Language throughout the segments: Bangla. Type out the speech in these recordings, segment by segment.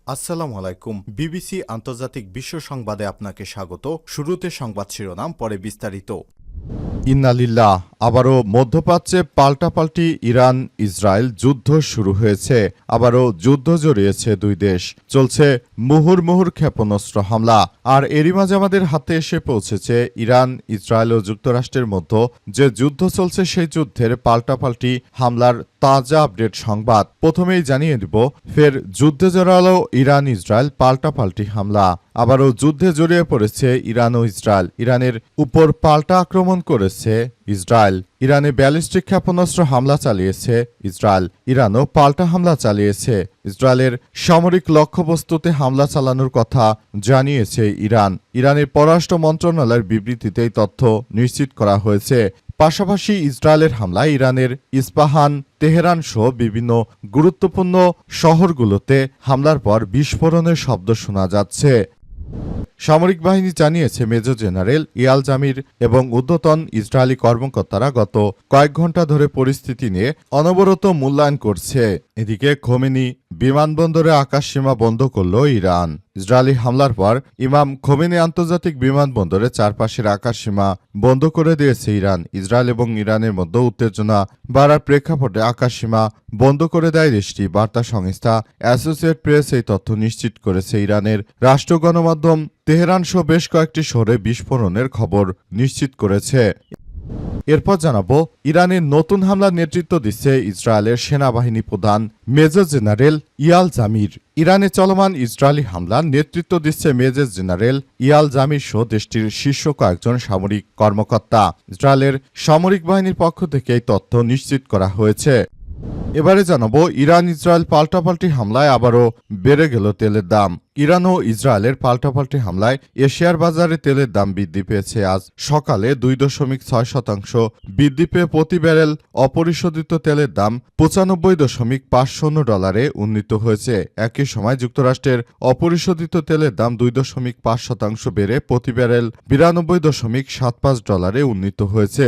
আসসালামু আলাইকুম। বিবিসি আন্তর্জাতিক বিশ্ব সংবাদে আপনাকে স্বাগত। শুরুতে সংবাদ শিরোনাম, পরে বিস্তারিত। ইন্নালিল্লাহ, আবারও মধ্যপ্রাচ্যে পাল্টাপাল্টি ইরান ইসরায়েল যুদ্ধ শুরু হয়েছে। আবারও যুদ্ধ জড়িয়েছে দুই দেশ। চলছে মুহুর্মুহুর ক্ষেপণাস্ত্র হামলা। আর এরই মাঝে আমাদের হাতে এসে পৌঁছেছে ইরান ইসরায়েল ও যুক্তরাষ্ট্রের মধ্যে যে যুদ্ধ চলছে সেই যুদ্ধের পাল্টাপাল্টি হামলার তাজা আপডেট সংবাদ। প্রথমেই জানিয়ে দিব, ফের যুদ্ধে জড়ালো ইরান ইসরায়েল, পাল্টাপাল্টি হামলা। আবারও যুদ্ধে জড়িয়ে পড়েছে ইরান ও ইসরায়েল। ইরানের উপর পাল্টা আক্রমণ করেছে ইসরায়েল। ইরানে ব্যালিস্টিক ক্ষেপণাস্ত্র হামলা চালিয়েছে ইসরায়েল। ইরানও পাল্টা হামলা চালিয়েছে। ইসরায়েলের সামরিক লক্ষ্যবস্তুতে হামলা চালানোর কথা জানিয়েছে ইরান। ইরানের পররাষ্ট্র মন্ত্রণালয়ের বিবৃতিতে এই তথ্য নিশ্চিত করা হয়েছে। পাশাপাশি ইসরায়েলের হামলায় ইরানের ইস্পাহান, তেহরান সহ বিভিন্ন গুরুত্বপূর্ণ শহরগুলোতে হামলার পর বিস্ফোরণের শব্দ শোনা যাচ্ছে। সামরিক বাহিনী জানিয়েছে, মেজর জেনারেল ইয়াল জামির এবং ঊর্ধ্বতন ইসরায়েলি কর্মকর্তারা গত কয়েক ঘন্টা ধরে পরিস্থিতি নিয়ে অনবরত মূল্যায়ন করছে। এদিকে খোমেনি বিমানবন্দরে আকাশসীমা বন্ধ করল ইরান। ইসরায়েলি হামলার পর ইমাম খোমেনি আন্তর্জাতিক বিমানবন্দরে চারপাশের আকাশসীমা বন্ধ করে দিয়েছে ইরান। ইসরায়েল এবং ইরানের মধ্যে উত্তেজনা বাড়ার প্রেক্ষাপটে আকাশসীমা বন্ধ করে দেয় দেশটি। বার্তা সংস্থা অ্যাসোসিয়েট প্রেস এই তথ্য নিশ্চিত করেছে। ইরানের রাষ্ট্র গণমাধ্যম তেহরান সহ বেশ কয়েকটি শহরে বিস্ফোরণের খবর নিশ্চিত করেছে। এরপর জানাবো, ইরানের নতুন হামলার নেতৃত্ব দিচ্ছে ইসরায়েলের সেনাবাহিনী প্রধান মেজর জেনারেল ইয়াল জামির। ইরানে চলমান ইসরায়েলি হামলার নেতৃত্ব দিচ্ছে মেজর জেনারেল ইয়াল জামির সহ দেশটির শীর্ষ কয়েকজন সামরিক কর্মকর্তা। ইসরায়েলের সামরিক বাহিনীর পক্ষ থেকে এই তথ্য নিশ্চিত করা হয়েছে। এবারে জানাবো, ইরান ইসরায়েল পাল্টাপাল্টি হামলায় আবারও বেড়ে গেল তেলের দাম। ইরান ও ইসরায়েলের পাল্টাপাল্টি হামলায় এশিয়ার বাজারে তেলের দাম বৃদ্ধি পেয়েছে। আজ সকালে 2.6% বৃদ্ধি পেয়ে প্রতি ব্যারেল অপরিশোধিত তেলের দাম $95.50 উন্নীত হয়েছে। একই সময় যুক্তরাষ্ট্রের অপরিশোধিত তেলের দাম 2.5% বেড়ে প্রতি ব্যারেল $92.75 উন্নীত হয়েছে।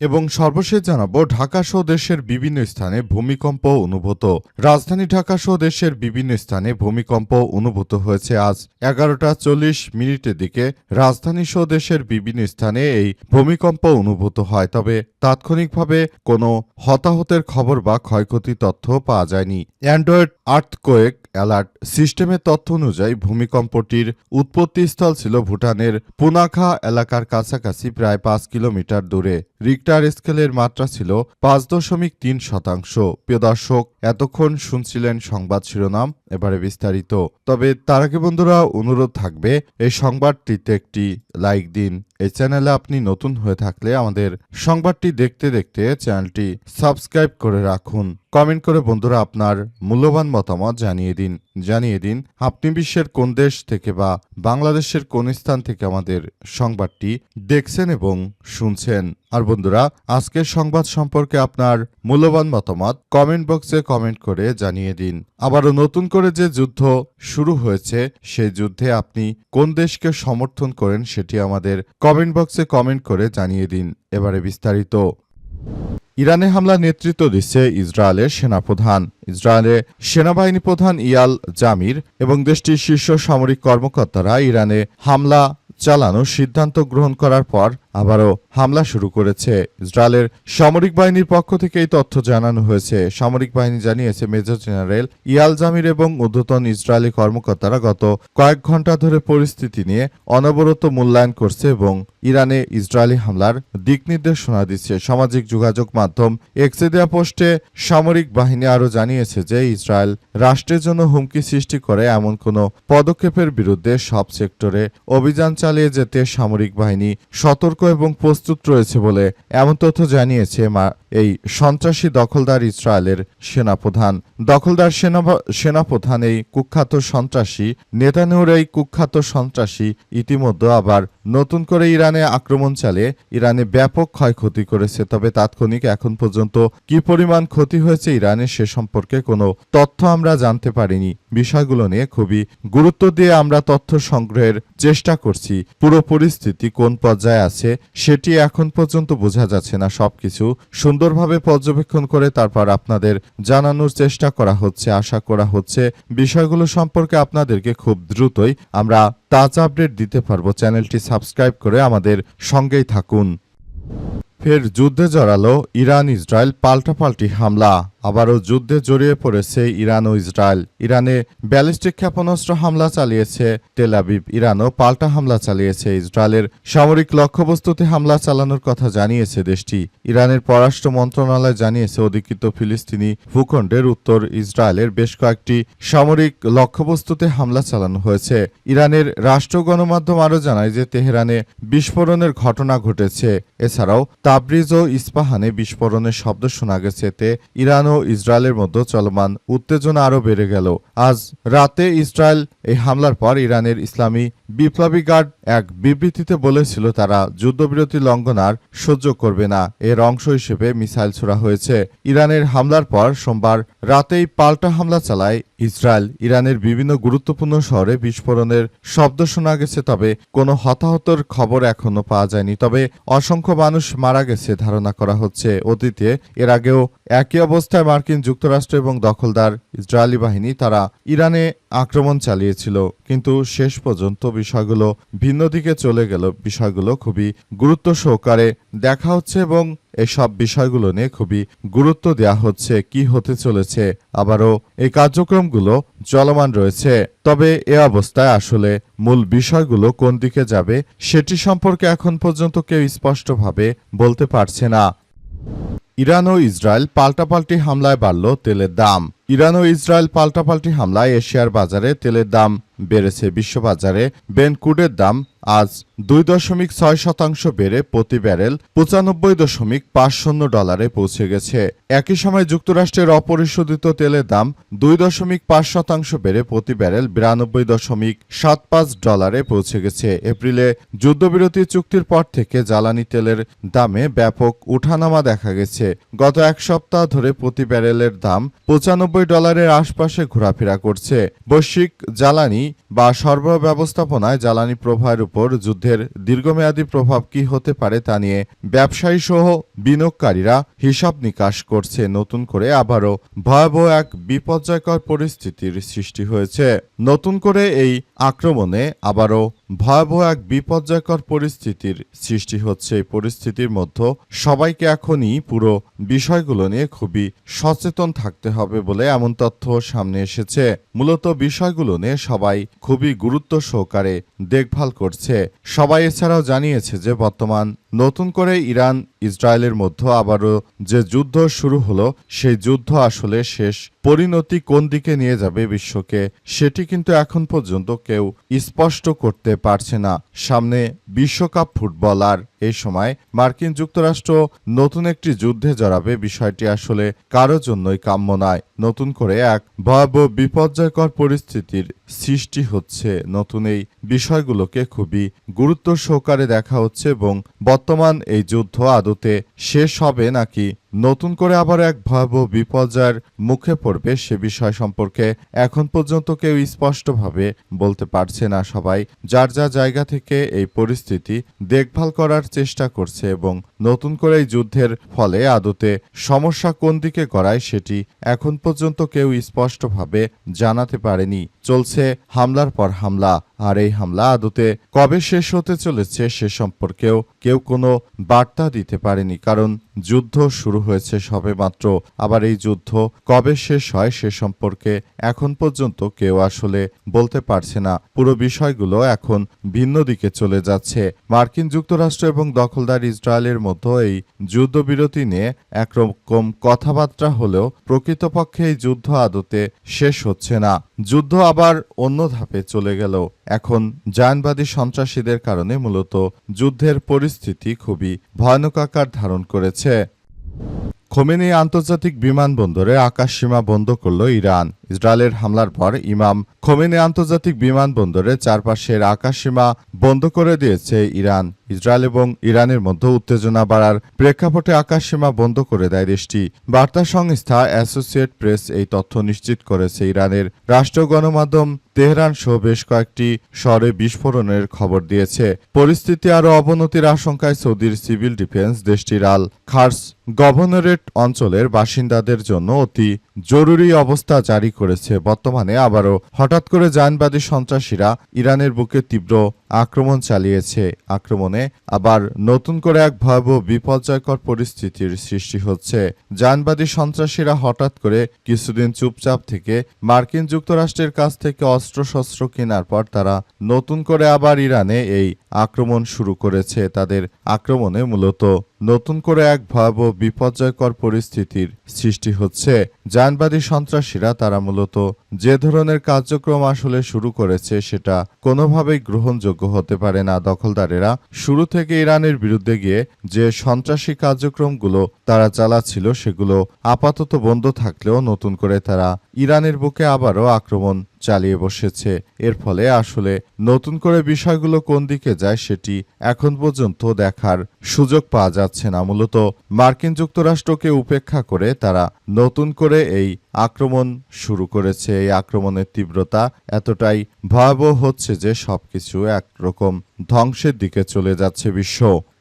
এবং সর্বশেষ জানাবো, ঢাকা সহ দেশের বিভিন্ন স্থানে ভূমিকম্প অনুভূত। রাজধানী ঢাকা সহ দেশের বিভিন্ন স্থানে ভূমিকম্প অনুভূত হয়েছে। আজ 11:40 দিকে রাজধানী সহ দেশের বিভিন্ন স্থানে এই ভূমিকম্প অনুভূত হয়। তবে তাৎক্ষণিকভাবে কোনো হতাহতের খবর বা ক্ষয়ক্ষতির তথ্য পাওয়া যায়নি। অ্যান্ড্রয়েড আর্থকোয়েক অ্যালার্ট সিস্টেমের তথ্য অনুযায়ী ভূমিকম্পটির উৎপত্তিস্থল ছিল ভুটানের পুনাখা এলাকার কাছাকাছি প্রায় 5 কিলোমিটার দূরে। রিক্টার স্কেলের মাত্রা ছিল 5.3%। প্রিয় দর্শক, এতক্ষণ শুনছিলেন সংবাদ শিরোনাম, এবারে বিস্তারিত। তবে তার আগে বন্ধুরা, অনুরোধ থাকবে এই সংবাদটিতে একটি লাইক দিন। এই চ্যানেলে আপনি নতুন হয়ে থাকলে আমাদের সংবাদটি দেখতে দেখতে চ্যানেলটি সাবস্ক্রাইব করে রাখুন। কমেন্ট করে বন্ধুরা আপনার মূল্যবান মতামত জানিয়ে দিন আপনি বিশ্বের কোন দেশ থেকে বা বাংলাদেশের কোন স্থান থেকে আমাদের সংবাদটি দেখছেন এবং শুনছেন। আর বন্ধুরা, আজকের সংবাদ সম্পর্কে আপনার মূল্যবান মতামত কমেন্ট বক্সে কমেন্ট করে জানিয়ে দিন। আবারও নতুন করে যে যুদ্ধ শুরু হয়েছে সেই যুদ্ধে আপনি কোন দেশকে সমর্থন করেন সেটি আমাদের কমেন্ট বক্সে কমেন্ট করে জানিয়ে দিন। এবারে বিস্তারিত। ইরানে হামলা নেতৃত্ব দিচ্ছে ইসরায়েলের সেনাপ্রধান। ইসরায়েলের সেনাবাহিনী প্রধান ইয়াল জামির এবং দেশটির শীর্ষ সামরিক কর্মকর্তারা ইরানে হামলা চালানোর সিদ্ধান্ত গ্রহণ করার পর আবারও হামলা শুরু করেছে। ইসরায়েলের সামরিক বাহিনীর পক্ষ থেকে এই তথ্য জানানো হয়েছে। সামরিক বাহিনী জানিয়েছে, মেজর জেনারেল ইয়াল জামির এবং ঊর্ধ্বতন ইসরায়েলি কর্মকর্তারা গত কয়েক ঘন্টা ধরে পরিস্থিতি নিয়ে অনবরত মূল্যায়ন করছে এবং ইরানে ইসরায়েলি হামলার দিক নির্দেশনা দিচ্ছে। সামাজিক যোগাযোগ মাধ্যম এক্সে দেয়া পোস্টে সামরিক বাহিনী আরও জানিয়েছে যে ইসরায়েল রাষ্ট্রের জন্য হুমকি সৃষ্টি করে এমন কোনো পদক্ষেপের বিরুদ্ধে সব সেক্টরে অভিযান চালিয়ে যেতে সামরিক বাহিনী সতর্ক এবং প্রস্তুত রয়েছে বলে এমন তথ্য জানিয়েছে এই সন্ত্রাসী দখলদার ইসরায়েলের সেনাপ্রধান। দখলদার সেনাপ্রধান এই কুখ্যাত সন্ত্রাসী নেতানিয়াহুর এই কুখ্যাত সন্ত্রাসী ইতিমধ্যে আবার নতুন করে ইরানে আক্রমণ চালিয়ে ইরানে ব্যাপক ক্ষয়ক্ষতি করেছে। তবে তাৎক্ষণিক এখন পর্যন্ত কি পরিমাণ ক্ষতি হয়েছে ইরানে সে সম্পর্কে কোনো তথ্য আমরা জানতে পারিনি। বিষয়গুলো নিয়ে খুবই গুরুত্ব দিয়ে আমরা তথ্য সংগ্রহের চেষ্টা করছি। পুরো পরিস্থিতি কোন পর্যায়ে আছে সেটি এখন পর্যন্ত বোঝা যাচ্ছে না। সবকিছু সুন্দরভাবে পর্যবেক্ষণ করে তারপর আপনাদের জানানোর চেষ্টা করা হচ্ছে। আশা করা হচ্ছে বিষয়গুলো সম্পর্কে আপনাদেরকে খুব দ্রুতই আমরা তাজা আপডেট দিতে পারবো। চ্যানেলটি সাবস্ক্রাইব করে আমাদের সঙ্গেই থাকুন। ফের যুদ্ধে জড়ালো ইরান ইসরায়েল, পাল্টাপাল্টি হামলা। আবারও যুদ্ধে জড়িয়ে পড়েছে ইরান ও ইসরায়েল। ইরানে ব্যালিস্টিক ক্ষেপণাস্ত্র হামলা চালিয়েছে তেল আবিব, ইরানও পাল্টা হামলা চালিয়েছে। ইসরায়েলের সামরিক লক্ষ্যবস্তুতে হামলা চালানোর কথা জানিয়েছে দেশটি। ইরানের পররাষ্ট্র মন্ত্রণালয় জানিয়েছে অধিকৃত ফিলিস্তিনি ভূখণ্ডের উত্তর ইসরায়েলের বেশ কয়েকটি সামরিক লক্ষ্যবস্তুতে হামলা চালানো হয়েছে। ইরানের রাষ্ট্র গণমাধ্যম আরও জানায় যে তেহরানে বিস্ফোরণের ঘটনা ঘটেছে। এছাড়াও তাবরিজ ও ইস্পাহানে বিস্ফোরণের শব্দ শোনা গেছে। এতে ইরান ও ইসরায়েলের মধ্যে চলমান উত্তেজনা আরও বেড়ে গেল। আজ রাতে ইসরায়েল এই হামলার পর ইরানের ইসলামী বিপ্লবী গার্ড এক বিবৃতিতে বলেছিল তারা যুদ্ধবিরতি লঙ্ঘন আর সহ্য করবে না। এর অংশ হিসেবে মিসাইল ছোড়া হয়েছে। ইরানের হামলার পর সোমবার রাতেই পাল্টা হামলা চালায় ইসরায়েল। ইরানের বিভিন্ন গুরুত্বপূর্ণ শহরে বিস্ফোরণের শব্দ শোনা গেছে, তবে কোনো হতাহতর খবর এখনো পাওয়া যায়নি। তবে অসংখ্য মানুষ মারা গেছে ধারণা করা হচ্ছে। অতীতে এর আগেও একই অবস্থায় মার্কিন যুক্তরাষ্ট্র এবং দখলদার ইসরায়েলি বাহিনী তারা ইরানে আক্রমণ চালিয়েছিল, কিন্তু শেষ পর্যন্ত বিষয়গুলো ভিন্ন দিকে চলে গেল। বিষয়গুলো খুবই গুরুত্ব সহকারে দেখা হচ্ছে এবং এসব বিষয়গুলো নিয়ে খুবই গুরুত্ব দেওয়া হচ্ছে। কি হতে চলেছে, আবারও এই কার্যক্রমগুলো চলমান রয়েছে। তবে এ অবস্থায় আসলে মূল বিষয়গুলো কোন দিকে যাবে সেটি সম্পর্কে এখন পর্যন্ত কেউ স্পষ্টভাবে বলতে পারছে না। ইরান ও ইসরায়েল পাল্টাপাল্টি হামলায় বাড়ল তেলের দাম। ইরান ও ইসরায়েল পাল্টাপাল্টি হামলায় এশিয়ার বাজারে তেলের দাম বেড়েছে। বিশ্ববাজারে ব্রেন্ট ক্রুডের দাম আজ 2.6% বেড়ে প্রতি ব্যারেল $95.50 পৌঁছে গেছে। একই সময় যুক্তরাষ্ট্রের অপরিশোধিত তেলের দাম 2.5% বেড়ে প্রতি ব্যারেল $92.75 পৌঁছে গেছে। এপ্রিলে যুদ্ধবিরতি চুক্তির পর থেকে জ্বালানি তেলের দামে ব্যাপক উঠানামা দেখা গেছে। গত এক সপ্তাহ ধরে প্রতি ব্যারেলের দাম $95 আশপাশে ঘোরাফেরা করছে। বৈশ্বিক জ্বালানি বা সরবরাহ ব্যবস্থাপনায় জ্বালানি প্রবাহের উপর যুদ্ধের দীর্ঘমেয়াদী প্রভাব কি হতে পারে তা নিয়ে ব্যবসায়ী সহ বিনিয়োগকারীরা হিসাব নিকাশ করছে। নতুন করে আবারও ভয়াবহ এক বিপর্যয়কর পরিস্থিতির সৃষ্টি হয়েছে। নতুন করে এই আক্রমণে আবারও ভয়াবহ এক বিপর্যয়কর পরিস্থিতির সৃষ্টি হচ্ছে। এই পরিস্থিতির মধ্যে সবাইকে এখনই পুরো বিষয়গুলো নিয়ে খুবই সচেতন থাকতে হবে বলে এমন তথ্য সামনে এসেছে। মূলত বিষয়গুলো নিয়ে সবাই খুবই গুরুত্ব সহকারে দেখভাল করছে। সবাই এছাড়াও জানিয়েছে যে বর্তমান নতুন করে ইরান ইসরায়েলের মধ্যে আবারও যে যুদ্ধ শুরু হলো সেই যুদ্ধ আসলে শেষ পরিণতি কোন দিকে নিয়ে যাবে বিশ্বকে সেটি কিন্তু এখন পর্যন্ত কেউ স্পষ্ট করতে পারছে না। সামনে বিশ্বকাপ ফুটবল, আর এই সময় মার্কিন যুক্তরাষ্ট্র নতুন একটি যুদ্ধে জড়াবে বিষয়টি আসলে কারো জন্যই কাম্য নয়। নতুন করে এক ভয়াবহ বিপর্যয়কর পরিস্থিতির সৃষ্টি হচ্ছে। নতুন এই বিষয়গুলোকে খুবই গুরুত্ব সহকারে দেখা হচ্ছে এবং বর্তমান এই যুদ্ধ আদতে শেষ হবে নাকি নতুন করে আবার এক ভয়াবহ বিপর্যয়ের মুখে পড়বে সে বিষয় সম্পর্কে এখন পর্যন্ত কেউ স্পষ্টভাবে বলতে পারছে না। সবাই যার যা জায়গা থেকে এই পরিস্থিতি দেখভাল করার চেষ্টা করছে এবং নতুন করে এই যুদ্ধের ফলে আদতে সমস্যা কোন দিকে গড়ায় সেটি এখন পর্যন্ত কেউ স্পষ্টভাবে জানাতে পারেনি। চলছে হামলার পর হামলা, আর এই হামলা আদতে কবে শেষ হতে চলেছে সে সম্পর্কেও কেউ কোনো বার্তা দিতে পারেনি, কারণ যুদ্ধ শুরু হয়েছে সবেমাত্র। আবার এই যুদ্ধ কবে শেষ হয় সে সম্পর্কে এখন পর্যন্ত কেউ আসলে বলতে পারছে না। পুরো বিষয়গুলো এখন ভিন্ন দিকে চলে যাচ্ছে। মার্কিন যুক্তরাষ্ট্র এবং দখলদার ইসরায়েলের মধ্যে এই যুদ্ধবিরতি নিয়ে একরকম কথাবার্তা হলেও প্রকৃতপক্ষে এই যুদ্ধ আদতে শেষ হচ্ছে না। যুদ্ধ আবার অন্য ধাপে চলে গেল। এখন জায়নবাদী সন্ত্রাসীদের কারণে মূলত যুদ্ধের পরিস্থিতি খুবই ভয়ানক আকার ধারণ করেছে। খোমেনি আন্তর্জাতিক বিমানবন্দরে আকাশসীমা বন্ধ করল ইরান। ইসরায়েলের হামলার পর ইমাম খোমেনি আন্তর্জাতিক বিমানবন্দরের চারপাশের আকাশসীমা বন্ধ করে দিয়েছে ইরান। ইসরায়েল এবং ইরানের মধ্যে উত্তেজনা বাড়ার প্রেক্ষাপটে আকাশসীমা বন্ধ করে দেয় দেশটি। বার্তা সংস্থা অ্যাসোসিয়েট প্রেস এই তথ্য নিশ্চিত করেছে। ইরানের রাষ্ট্রীয় গণমাধ্যম তেহরান সহ বেশ কয়েকটি শহরে বিস্ফোরণের খবর দিয়েছে। পরিস্থিতি আরও অবনতির আশঙ্কায় সৌদির সিভিল ডিফেন্স দেশটির আল খার্স গভর্নরেট অঞ্চলের বাসিন্দাদের জন্য অতি জরুরি অবস্থা জারি করেছে। বর্তমানে আবারও হঠাৎ করে জায়নবাদী সন্ত্রাসীরা ইরানের বুকে তীব্র আক্রমণ চালিয়েছে। আক্রমণে আবার নতুন করে এক ভয়াবহ বিপর্যয়কর পরিস্থিতির সৃষ্টি হচ্ছে। জায়নবাদী সন্ত্রাসীরা হঠাৎ করে কিছুদিন চুপচাপ থেকে মার্কিন যুক্তরাষ্ট্রের কাছ থেকে অস্ত্রশস্ত্র কেনার পর তারা নতুন করে আবার ইরানে এই আক্রমণ শুরু করেছে। তাদের আক্রমণে মূলত নতুন করে এক ভয়াবহ বিপর্যয়কর পরিস্থিতির সৃষ্টি হচ্ছে। জায়নবাদী সন্ত্রাসীরা তারা মূলত যে ধরনের কার্যক্রম আসলে শুরু করেছে সেটা কোনোভাবেই গ্রহণযোগ্য হতে পারে না। দখলদারেরা শুরু থেকে ইরানের বিরুদ্ধে গিয়ে যে সন্ত্রাসী কার্যক্রমগুলো তারা চালাচ্ছিল সেগুলো আপাতত বন্ধ থাকলেও নতুন করে তারা ইরানের বুকে আবারও আক্রমণ চালিয়ে বসেছে। এর ফলে আসলে নতুন করে বিষয়গুলো কোন দিকে যায় সেটি এখন পর্যন্ত দেখার সুযোগ পাওয়া যাচ্ছে না। মূলত মার্কিন যুক্তরাষ্ট্রকে উপেক্ষা করে তারা নতুন করে এই আক্রমণ শুরু করেছে। এই আক্রমণের তীব্রতা এতটাই ভয়াবহ হচ্ছে যে সবকিছু একরকম ধ্বংসের দিকে চলে যাচ্ছে বিশ্ব।